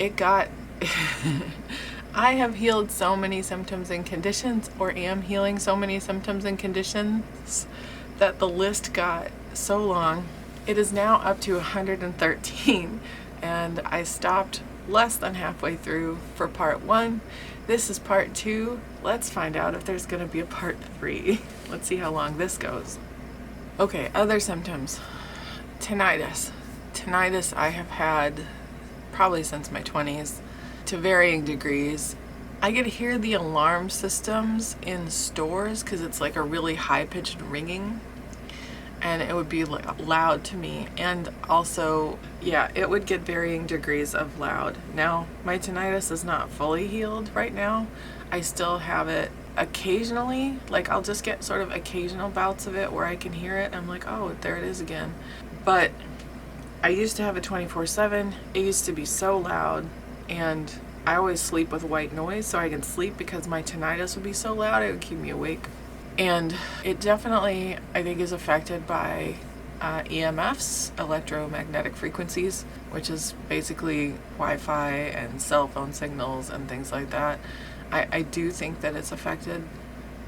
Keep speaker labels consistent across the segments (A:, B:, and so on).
A: it got I have healed so many symptoms and conditions, or am healing so many symptoms and conditions, that the list got so long. It is now up to 113, and I stopped less than halfway through for part 1. This is part 2. Let's find out if there's going to be a part 3. Let's see how long this goes. Okay, other symptoms. Tinnitus. Tinnitus I have had probably since my 20s, to varying degrees. I could hear the alarm systems in stores because it's like a really high-pitched ringing, and it would be loud to me. And also, yeah, it would get varying degrees of loud. Now, my tinnitus is not fully healed right now. I still have it occasionally. Like, I'll just get sort of occasional bouts of it where I can hear it. I'm like, oh, there it is again. But I used to have it 24/7. It used to be so loud, and I always sleep with white noise so I can sleep because my tinnitus would be so loud it would keep me awake. And it definitely, I think, is affected by EMFs, electromagnetic frequencies, which is basically Wi-Fi and cell phone signals and things like that. I do think that it's affected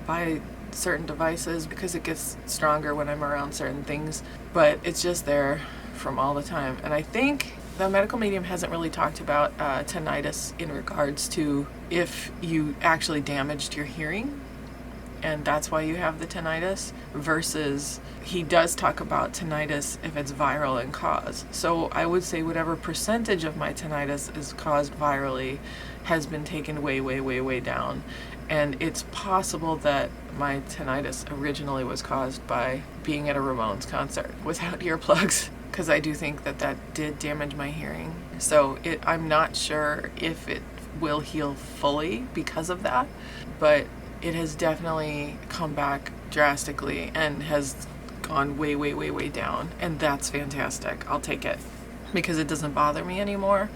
A: by certain devices because it gets stronger when I'm around certain things, but it's just there from all the time. And I think the medical medium hasn't really talked about tinnitus in regards to if you actually damaged your hearing and that's why you have the tinnitus, versus he does talk about tinnitus if it's viral in cause. So I would say whatever percentage of my tinnitus is caused virally has been taken way, way, way, way down. And it's possible that my tinnitus originally was caused by being at a Ramones concert without earplugs, because I do think that that did damage my hearing. So I'm not sure if it will heal fully because of that, but it has definitely come back drastically and has gone way, way, way, way down. And that's fantastic. I'll take it because it doesn't bother me anymore.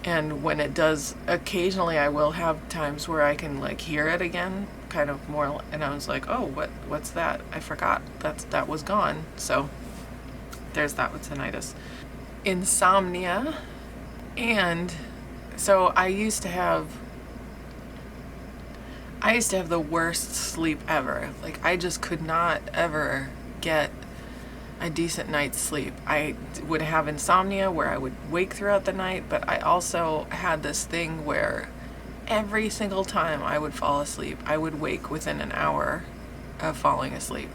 A: And when it does, occasionally I will have times where I can like hear it again, kind of more, and I was like, oh, what's that? I forgot that was gone. So there's that with tinnitus. Insomnia. And so I used to have the worst sleep ever. Like, I just could not ever get a decent night's sleep. I would have insomnia where I would wake throughout the night, but I also had this thing where every single time I would fall asleep, I would wake within an hour of falling asleep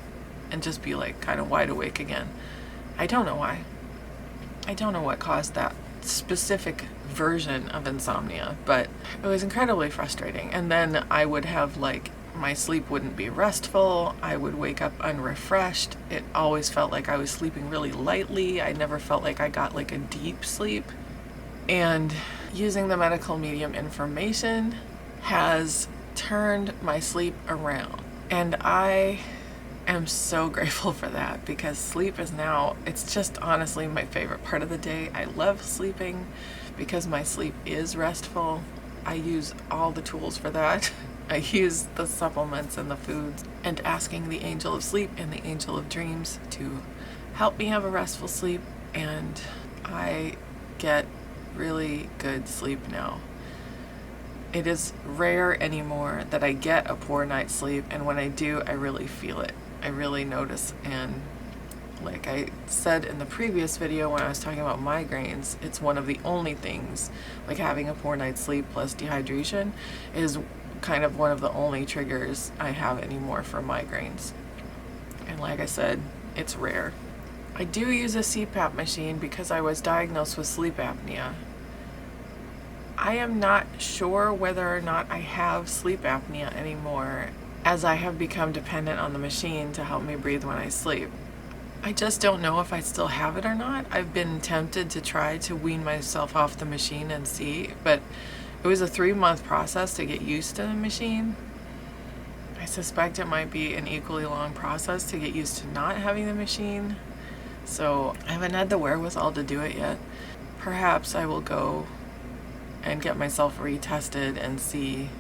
A: and just be like kind of wide awake again. I don't know why. I don't know what caused that specific version of insomnia, but it was incredibly frustrating. And then I would have like, my sleep wouldn't be restful. I would wake up unrefreshed. It always felt like I was sleeping really lightly. I never felt like I got like a deep sleep. And using the medical medium information has turned my sleep around. And I am so grateful for that, because sleep is now, it's just honestly my favorite part of the day. I love sleeping because my sleep is restful. I use all the tools for that. I use the supplements and the foods, and asking the angel of sleep and the angel of dreams to help me have a restful sleep, and I get really good sleep now. It is rare anymore that I get a poor night's sleep, and when I do, I really feel it. I really notice. And like I said in the previous video when I was talking about migraines, it's one of the only things, like having a poor night's sleep plus dehydration is kind of one of the only triggers I have anymore for migraines. And like I said, it's rare. I do use a CPAP machine because I was diagnosed with sleep apnea. I am not sure whether or not I have sleep apnea anymore, as I have become dependent on the machine to help me breathe when I sleep. I just don't know if I still have it or not. I've been tempted to try to wean myself off the machine and see, but it was a 3-month process to get used to the machine. I suspect it might be an equally long process to get used to not having the machine. So I haven't had the wherewithal to do it yet. Perhaps I will go and get myself retested and see.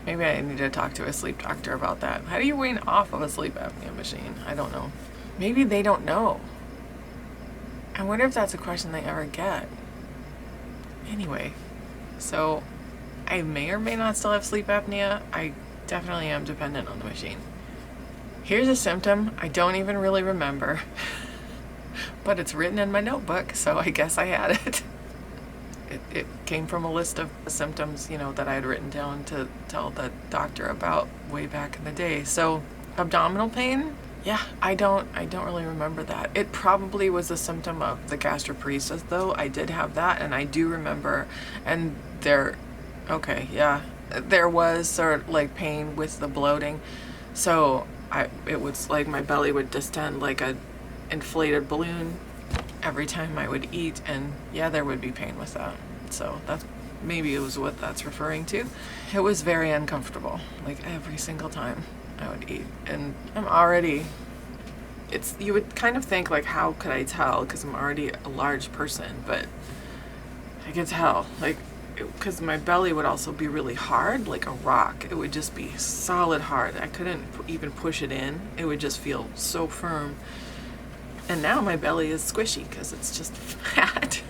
A: Maybe I need to talk to a sleep doctor about that. How do you wean off of a sleep apnea machine? I don't know. Maybe they don't know. I wonder if that's a question they ever get. Anyway, So I may or may not still have sleep apnea. I definitely am dependent on the machine. Here's a symptom I don't even really remember, but it's written in my notebook, so I guess I had it. It came from a list of symptoms, that I had written down to tell the doctor about way back in the day. So abdominal pain, yeah, I don't really remember that. It probably was a symptom of the gastroparesis, though. I did have that, and I do remember, and there was sort of like pain with the bloating. So it was like my belly would distend like a inflated balloon every time I would eat, and yeah, there would be pain with that. So that's maybe it was what that's referring to. It was very uncomfortable, like every single time I would eat. And you would kind of think like, how could I tell? Because I'm already a large person, but I could tell, like, because my belly would also be really hard, like a rock. It would just be solid hard. I couldn't even push it in. It would just feel so firm. And now my belly is squishy because it's just fat.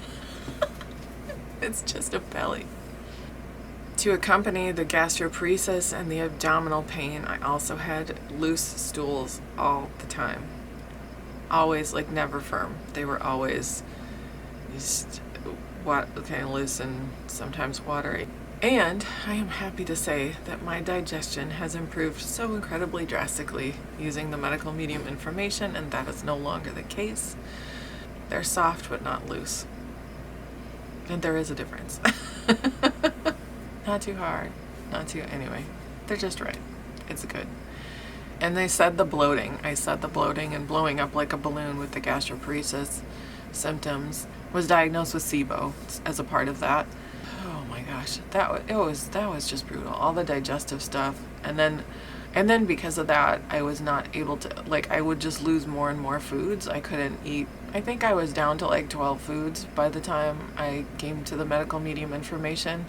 A: It's just a belly. To accompany the gastroparesis and the abdominal pain, I also had loose stools all the time. Always, like, never firm. They were always just kind of loose and sometimes watery. And I am happy to say that my digestion has improved so incredibly drastically using the medical medium information, and that is no longer the case. They're soft but not loose. And there is a difference. Not too hard. Anyway, they're just right. It's good. And I said the bloating and blowing up like a balloon with the gastroparesis symptoms was diagnosed with SIBO as a part of that. Oh my gosh, that was just brutal. All the digestive stuff, and then because of that, I was not able to, like, I would just lose more and more foods. I couldn't eat. I think I was down to like 12 foods by the time I came to the medical medium information.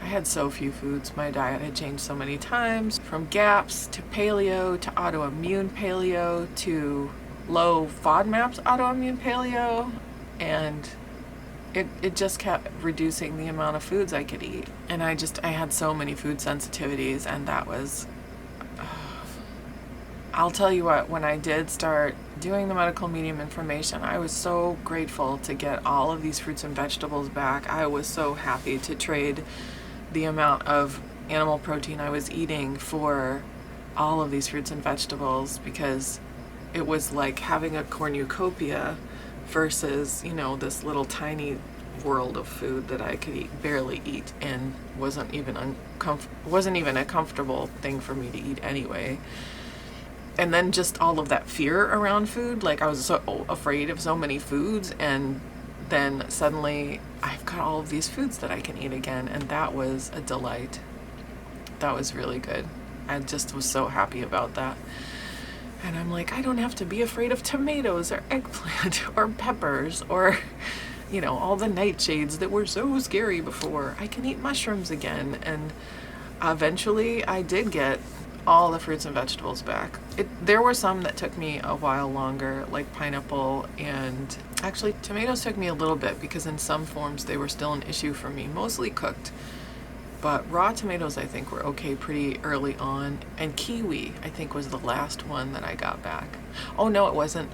A: I had so few foods. My diet had changed so many times, from GAPS to paleo to autoimmune paleo to low FODMAPs autoimmune paleo, and it just kept reducing the amount of foods I could eat. And I had so many food sensitivities, and that was, I'll tell you what, when I did start doing the medical medium information, I was so grateful to get all of these fruits and vegetables back. I was so happy to trade the amount of animal protein I was eating for all of these fruits and vegetables, because it was like having a cornucopia versus, this little tiny world of food that I could barely eat, and wasn't even a comfortable thing for me to eat anyway. And then just all of that fear around food, like I was so afraid of so many foods, and then suddenly I've got all of these foods that I can eat again, and that was a delight. That was really good. I just was so happy about that. And I'm like, I don't have to be afraid of tomatoes or eggplant or peppers or, all the nightshades that were so scary before. I can eat mushrooms again. And eventually I did get all the fruits and vegetables back. There were some that took me a while longer, like pineapple, and actually tomatoes took me a little bit because in some forms they were still an issue for me, mostly cooked. But raw tomatoes, I think, were okay pretty early on. And kiwi, I think, was the last one that I got back. Oh, no, it wasn't.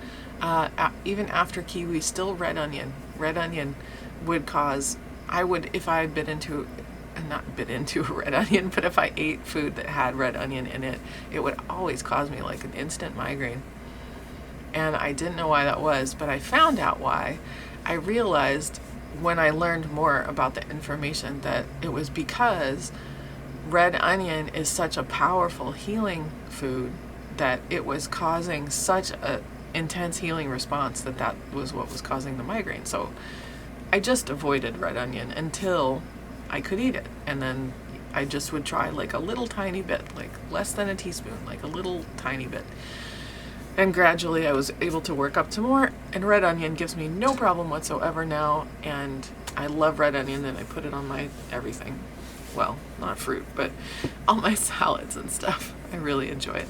A: Even after kiwi, still red onion. Red onion would cause, if I bit into a red onion, but if I ate food that had red onion in it, it would always cause me like an instant migraine. And I didn't know why that was, but I found out why. I realized when I learned more about the information that it was because red onion is such a powerful healing food that it was causing such a intense healing response that was what was causing the migraine. So I just avoided red onion until I could eat it, and then I just would try like a little tiny bit, like less than a teaspoon, like a little tiny bit. And gradually I was able to work up to more, and red onion gives me no problem whatsoever now, and I love red onion, and I put it on my everything. Well, not fruit, but all my salads and stuff. I really enjoy it.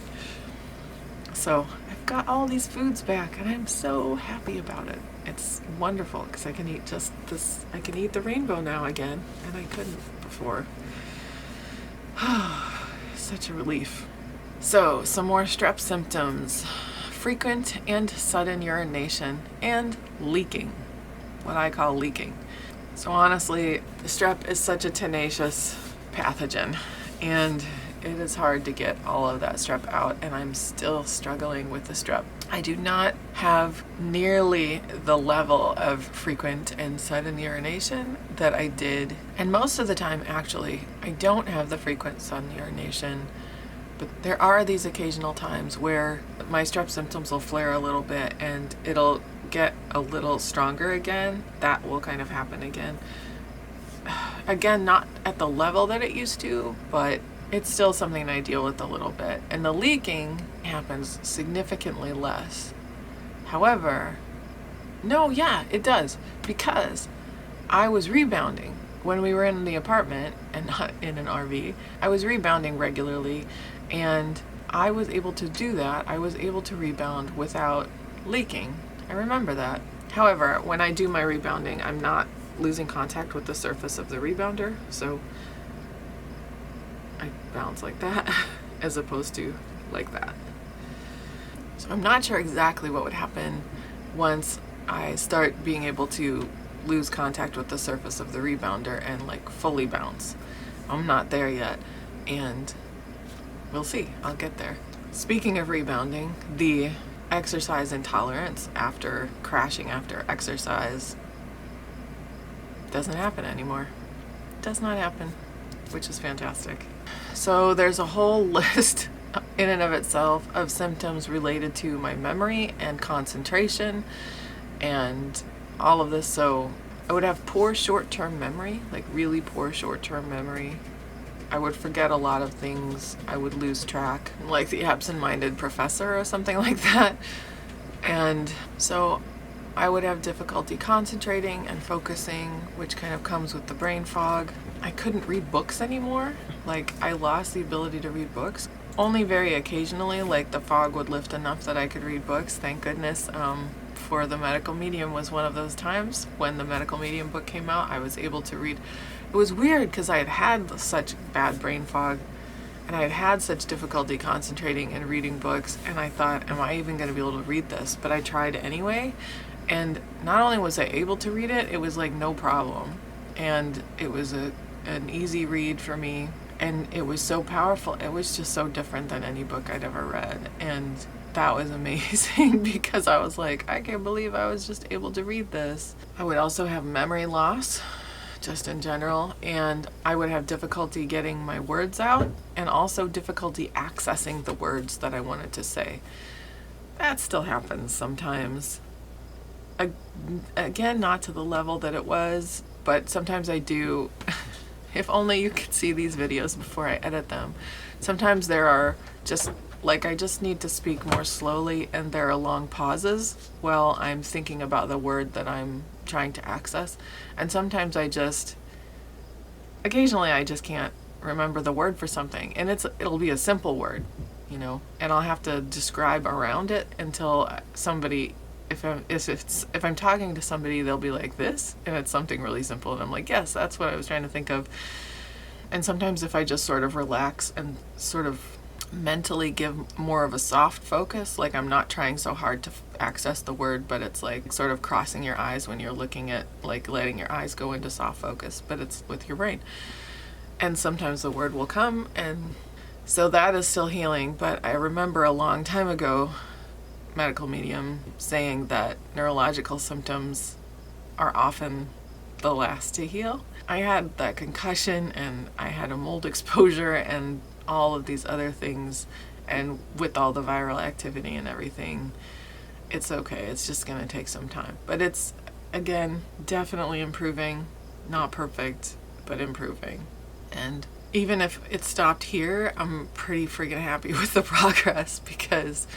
A: So I've got all these foods back and I'm so happy about it. It's wonderful because I can eat just this. I can eat the rainbow now again, and I couldn't before. Such a relief. So, some more strep symptoms. Frequent and sudden urination and leaking. What I call leaking. So honestly, the strep is such a tenacious pathogen, and it is hard to get all of that strep out, and I'm still struggling with the strep. I do not have nearly the level of frequent and sudden urination that I did, and most of the time actually I don't have the frequent sudden urination, but there are these occasional times where my strep symptoms will flare a little bit and it'll get a little stronger again. That will kind of happen again. Again, not at the level that it used to, but it's still something I deal with a little bit. And the leaking happens significantly less. However, no, yeah, it does. Because I was rebounding when we were in the apartment and not in an RV. I was rebounding regularly, and I was able to do that. I was able to rebound without leaking. I remember that. However, when I do my rebounding, I'm not losing contact with the surface of the rebounder, so I bounce like that as opposed to like that. So I'm not sure exactly what would happen once I start being able to lose contact with the surface of the rebounder and like fully bounce. I'm not there yet, and we'll see. I'll get there. Speaking of rebounding, the exercise intolerance after crashing after exercise doesn't happen anymore. Does not happen, which is fantastic. So there's a whole list in and of itself of symptoms related to my memory and concentration and all of this. So I would have poor short-term memory, like really poor short-term memory. I would forget a lot of things. I would lose track, like the absent-minded professor or something like that. And so I would have difficulty concentrating and focusing, which kind of comes with the brain fog. I couldn't read books anymore. Like, I lost the ability to read books. Only very occasionally, like the fog would lift enough that I could read books. Thank goodness for the medical medium was one of those times. When the medical medium book came out, I was able to read. It was weird because I had had such bad brain fog and I had had such difficulty concentrating and reading books, and I thought, am I even going to be able to read this? But I tried anyway, and not only was I able to read it, it was like no problem. And it was an easy read for me, and it was so powerful. It was just so different than any book I'd ever read, and that was amazing because I was like, I can't believe I was just able to read this. I would also have memory loss, just in general, and I would have difficulty getting my words out and also difficulty accessing the words that I wanted to say. That still happens sometimes. Again, not to the level that it was, but sometimes I do. If only you could see these videos before I edit them. Sometimes there are just, like, I just need to speak more slowly, and there are long pauses while I'm thinking about the word that I'm trying to access. And sometimes occasionally I just can't remember the word for something, and it'll be a simple word, you know, and I'll have to describe around it until somebody, if I'm talking to somebody, they'll be like, this, and it's something really simple, and I'm like, yes, that's what I was trying to think of. And sometimes if I just sort of relax and sort of mentally give more of a soft focus, like I'm not trying so hard to access the word, but it's like sort of crossing your eyes when you're looking at, like letting your eyes go into soft focus, but it's with your brain. And sometimes the word will come, and so that is still healing. But I remember a long time ago, medical medium saying that neurological symptoms are often the last to heal. I had that concussion, and I had a mold exposure, and all of these other things, and with all the viral activity and everything, it's okay. It's just going to take some time. But it's, again, definitely improving. Not perfect, but improving. And even if it stopped here, I'm pretty freaking happy with the progress because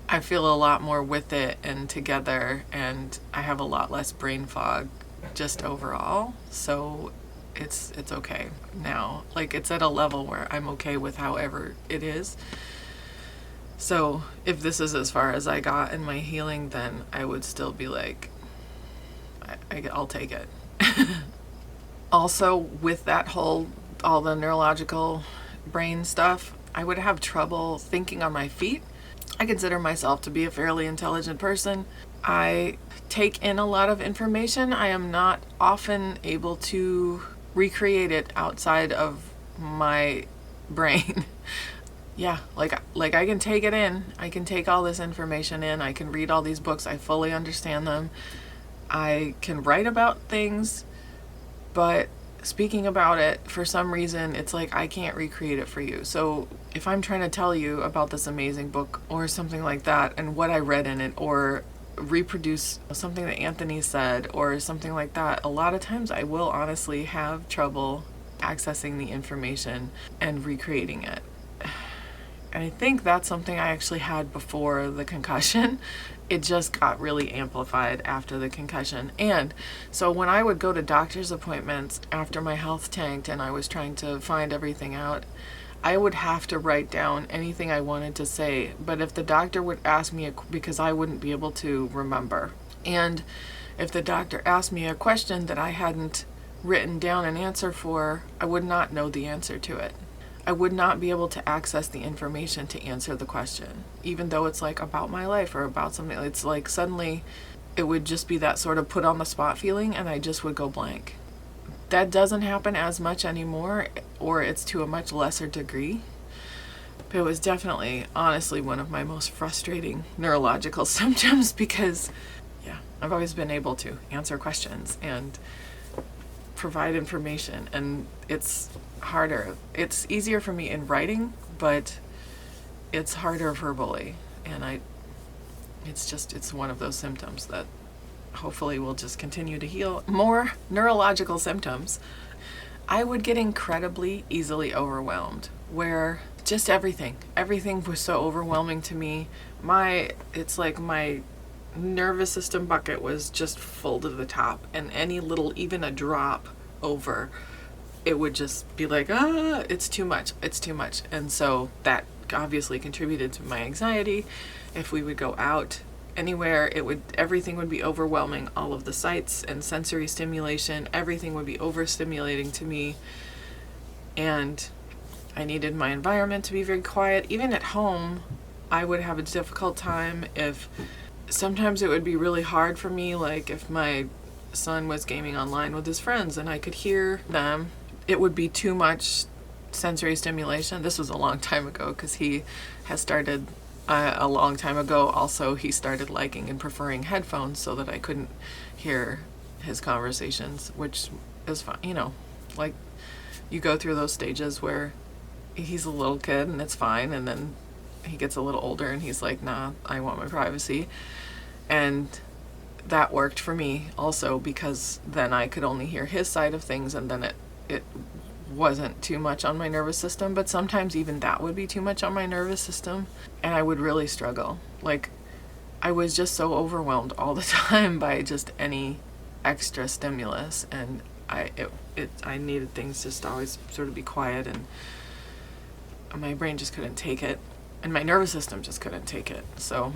A: I feel a lot more with it and together, and I have a lot less brain fog just overall. So it's okay now. Like, it's at a level where I'm okay with however it is. So if this is as far as I got in my healing, then I would still be like, I'll take it. Also, with that whole, all the neurological brain stuff, I would have trouble thinking on my feet. I consider myself to be a fairly intelligent person. I take in a lot of information. I am not often able to recreate it outside of my brain. Yeah, like I can take it in. I can take all this information in. I can read all these books. I fully understand them. I can write about things, but speaking about it, for some reason, it's like I can't recreate it for you. So if I'm trying to tell you about this amazing book or something like that and what I read in it, or reproduce something that Anthony said or something like that, a lot of times I will honestly have trouble accessing the information and recreating it. And I think that's something I actually had before the concussion. It just got really amplified after the concussion. And so when I would go to doctor's appointments after my health tanked and I was trying to find everything out, I would have to write down anything I wanted to say. But if the doctor would ask me, because I wouldn't be able to remember. And if the doctor asked me a question that I hadn't written down an answer for, I would not know the answer to it. I would not be able to access the information to answer the question, even though it's like about my life or about something. It's like suddenly it would just be that sort of put on the spot feeling and I just would go blank. That doesn't happen as much anymore, or it's to a much lesser degree. But it was definitely, honestly, one of my most frustrating neurological symptoms because, yeah, I've always been able to answer questions and provide information, and it's harder. It's easier for me in writing, but it's harder verbally, and it's one of those symptoms that hopefully will just continue to heal. More neurological symptoms. I would get incredibly easily overwhelmed, where just everything was so overwhelming to me. It's like my nervous system bucket was just full to the top, and any little, even a drop over, it would just be like, it's too much. And so that obviously contributed to my anxiety. If we would go out anywhere, everything would be overwhelming. All of the sights and sensory stimulation, everything would be overstimulating to me. And I needed my environment to be very quiet. Even at home, I would have a difficult time sometimes it would be really hard for me, like if my son was gaming online with his friends and I could hear them, it would be too much sensory stimulation. This was a long time ago because he has started a long time ago. Also, he started liking and preferring headphones so that I couldn't hear his conversations, which is fine. Like you go through those stages where he's a little kid and it's fine, and then he gets a little older and he's like, nah, I want my privacy. And that worked for me also, because then I could only hear his side of things, and then it wasn't too much on my nervous system. But sometimes even that would be too much on my nervous system, and I would really struggle. Like I was just so overwhelmed all the time by just any extra stimulus, and I needed things just to always sort of be quiet, and my brain just couldn't take it, and my nervous system just couldn't take it. So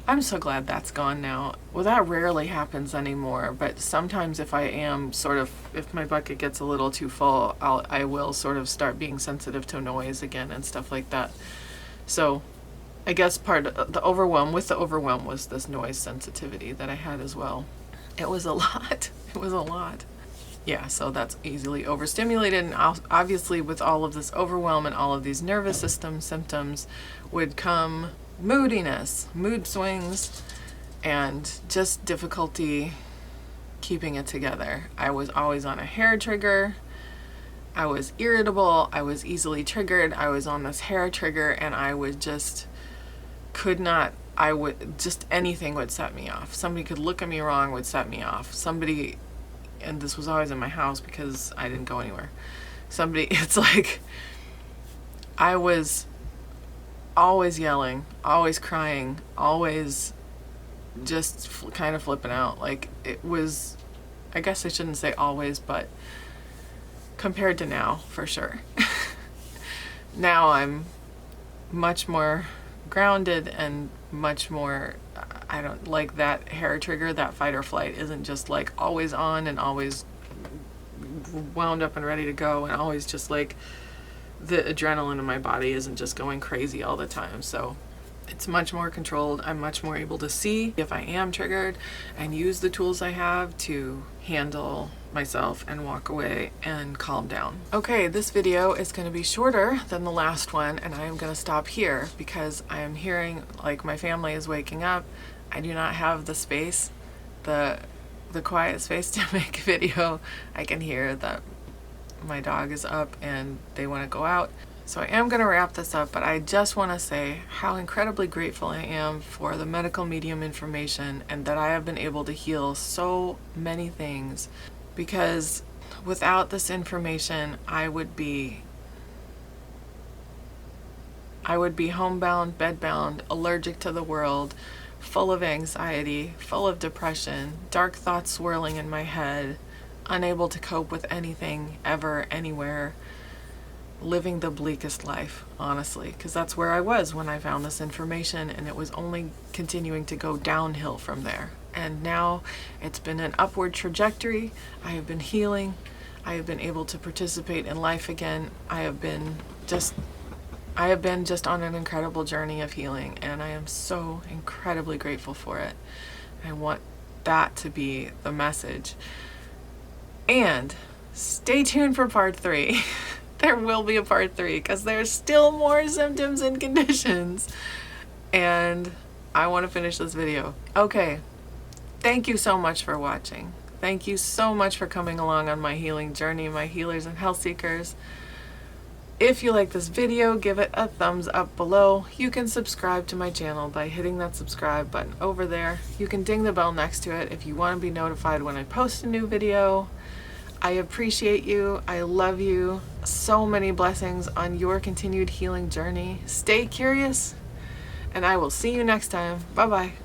A: I'm so glad that's gone now. Well, that rarely happens anymore, but sometimes if if my bucket gets a little too full, I will sort of start being sensitive to noise again and stuff like that. So I guess part of the overwhelm was this noise sensitivity that I had as well. It was a lot. Yeah, so that's easily overstimulated, and obviously with all of this overwhelm and all of these nervous system symptoms would come moodiness, mood swings, and just difficulty keeping it together. I was always on a hair trigger. I was irritable. I was easily triggered. I was on this hair trigger, and I would just anything would set me off. Somebody could look at me wrong would set me off. And this was always in my house because I didn't go anywhere. It's like I was always yelling, always crying, always just kind of flipping out. Like it was, I guess I shouldn't say always, but compared to now, for sure. Now I'm much more grounded and much more, I don't like that hair trigger, that fight or flight isn't just like always on and always wound up and ready to go, and always just like the adrenaline in my body isn't just going crazy all the time. So it's much more controlled. I'm much more able to see if I am triggered and use the tools I have to handle myself and walk away and calm down. Okay, this video is going to be shorter than the last one, and I am going to stop here because I am hearing like my family is waking up. I do not have the space, the quiet space to make a video. I can hear that my dog is up and they want to go out. So I am going to wrap this up, but I just want to say how incredibly grateful I am for the medical medium information and that I have been able to heal so many things, because without this information I would be homebound, bedbound, allergic to the world, full of anxiety, full of depression, dark thoughts swirling in my head, unable to cope with anything, ever, anywhere, living the bleakest life, honestly, because that's where I was when I found this information, and it was only continuing to go downhill from there. And now it's been an upward trajectory. I have been healing. I have been able to participate in life again. I have been just on an incredible journey of healing, and I am so incredibly grateful for it. I want that to be the message. And stay tuned for part 3. There will be a part 3 because there's still more symptoms and conditions, and I want to finish this video. Okay, thank you so much for watching. Thank you so much for coming along on my healing journey, my healers and health seekers. If you like this video, give it a thumbs up below. You can subscribe to my channel by hitting that subscribe button over there. You can ding the bell next to it if you want to be notified when I post a new video. I appreciate you. I love you. So many blessings on your continued healing journey. Stay curious, and I will see you next time. Bye-bye.